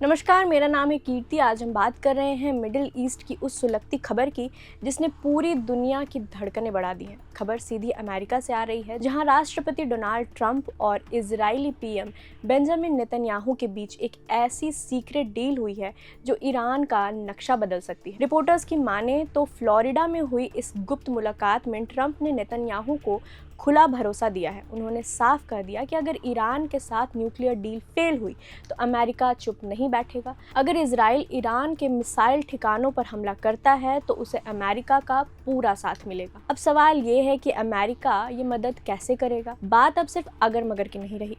नमस्कार, मेरा नाम है कीर्ति। आज हम बात कर रहे हैं मिडिल ईस्ट की उस सुलगती खबर की जिसने पूरी दुनिया की धड़कनें बढ़ा दी हैं। खबर सीधी अमेरिका से आ रही है, जहां राष्ट्रपति डोनाल्ड ट्रंप और इजरायली पीएम बेंजामिन नेतन्याहू के बीच एक ऐसी सीक्रेट डील हुई है जो ईरान का नक्शा बदल सकती है। रिपोर्टर्स की माने तो फ्लोरिडा में हुई इस गुप्त मुलाकात में ट्रंप ने नेतन्याहू को खुला भरोसा दिया है। उन्होंने साफ कर दिया कि अगर ईरान के साथ न्यूक्लियर डील फेल हुई तो अमेरिका चुप नहीं बैठेगा। अगर इजराइल ईरान के मिसाइल ठिकानों पर हमला करता है तो उसे अमेरिका का पूरा साथ मिलेगा। अब सवाल ये है कि अमेरिका ये मदद कैसे करेगा। बात अब सिर्फ अगर मगर की नहीं रही।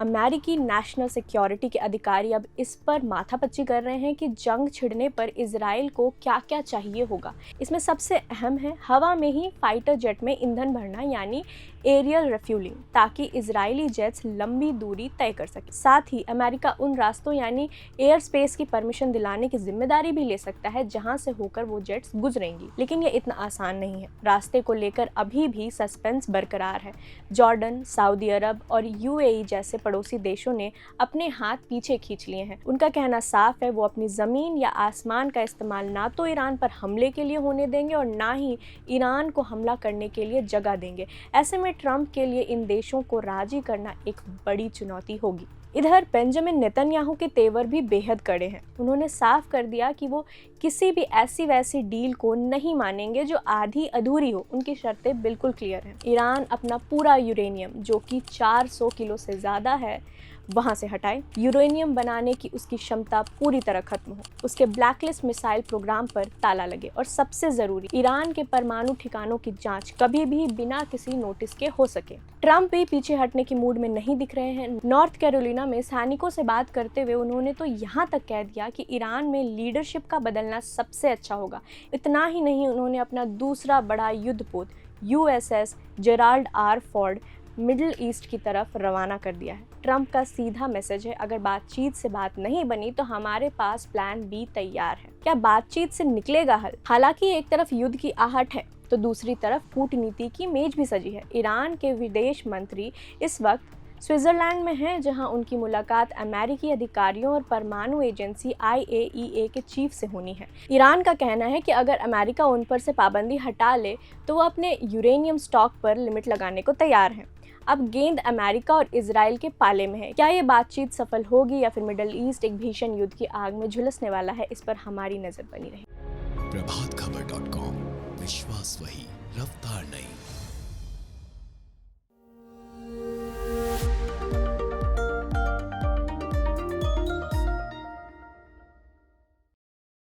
अमेरिकी नेशनल सिक्योरिटी के अधिकारी अब इस पर माथापच्ची कर रहे हैं कि जंग छिड़ने पर इजराइल को क्या क्या चाहिए होगा। इसमें सबसे अहम है हवा में ही फाइटर जेट में ईंधन भरना, यानी एरियल रिफ्यूलिंग, ताकि इजरायली जेट्स लंबी दूरी तय कर सके। साथ ही अमेरिका उन रास्तों यानी एयर स्पेस की परमिशन दिलाने की जिम्मेदारी भी ले सकता है जहां से होकर वो जेट्स गुजरेंगी। लेकिन ये इतना आसान नहीं है। रास्ते को लेकर अभी भी सस्पेंस बरकरार है। जॉर्डन, सऊदी अरब और यूएई जैसे पड़ोसी देशों ने अपने हाथ पीछे खींच लिए हैं। उनका कहना साफ है, वो अपनी जमीन या आसमान का इस्तेमाल ना तो ईरान पर हमले के लिए होने देंगे और ना ही ईरान को हमला करने के लिए जगह देंगे। ऐसे में ट्रंप के लिए इन देशों को राजी करना एक बड़ी चुनौती होगी। इधर बेंजामिन नेतन्याहू के तेवर भी बेहद कड़े हैं। उन्होंने साफ कर दिया कि वो किसी भी ऐसी वैसी डील को नहीं मानेंगे जो आधी अधूरी हो। उनकी शर्तें बिल्कुल क्लियर हैं। ईरान अपना पूरा यूरेनियम, जो कि 400 किलो से ज़्यादा है, वहां से हटाए। यूरेनियम बनाने की उसकी क्षमता पूरी तरह खत्म हो। उसके ब्लैकलिस्ट मिसाइल प्रोग्राम पर ताला लगे और सबसे जरूरी, ईरान के परमाणु ठिकानों की जांच कभी भी बिना किसी नोटिस के हो सके। ट्रंप भी पीछे हटने की मूड में नहीं दिख रहे हैं। नॉर्थ कैरोलिना में सैनिकों से बात करते हुए उन्होंने तो यहाँ तक कह दिया कि ईरान में लीडरशिप का बदलना सबसे अच्छा होगा। इतना ही नहीं, उन्होंने अपना दूसरा बड़ा युद्धपोत USS Gerald R Ford middle east की तरफ रवाना कर दिया है। ट्रंप का सीधा मैसेज है, अगर बातचीत से बात नहीं बनी तो हमारे पास प्लान B तैयार है। क्या बातचीत से निकलेगा हल? हालांकि एक तरफ युद्ध की आहट है तो दूसरी तरफ कूटनीति की मेज भी सजी है। ईरान के विदेश मंत्री इस वक्त स्विट्जरलैंड में हैं, जहां उनकी मुलाकात अमेरिकी अधिकारियों और परमाणु एजेंसी IAEA के चीफ से होनी है। ईरान का कहना है कि अगर अमेरिका उन पर से पाबंदी हटा ले तो वो अपने यूरेनियम स्टॉक पर लिमिट लगाने को तैयार हैं। अब गेंद अमेरिका और इजराइल के पाले में है। क्या ये बातचीत सफल होगी या फिर मिडिल ईस्ट एक भीषण युद्ध की आग में झुलसने वाला है? इस पर हमारी नजर बनी रही। प्रभातखबर.com, विश्वास वही, रफ्तार नहीं।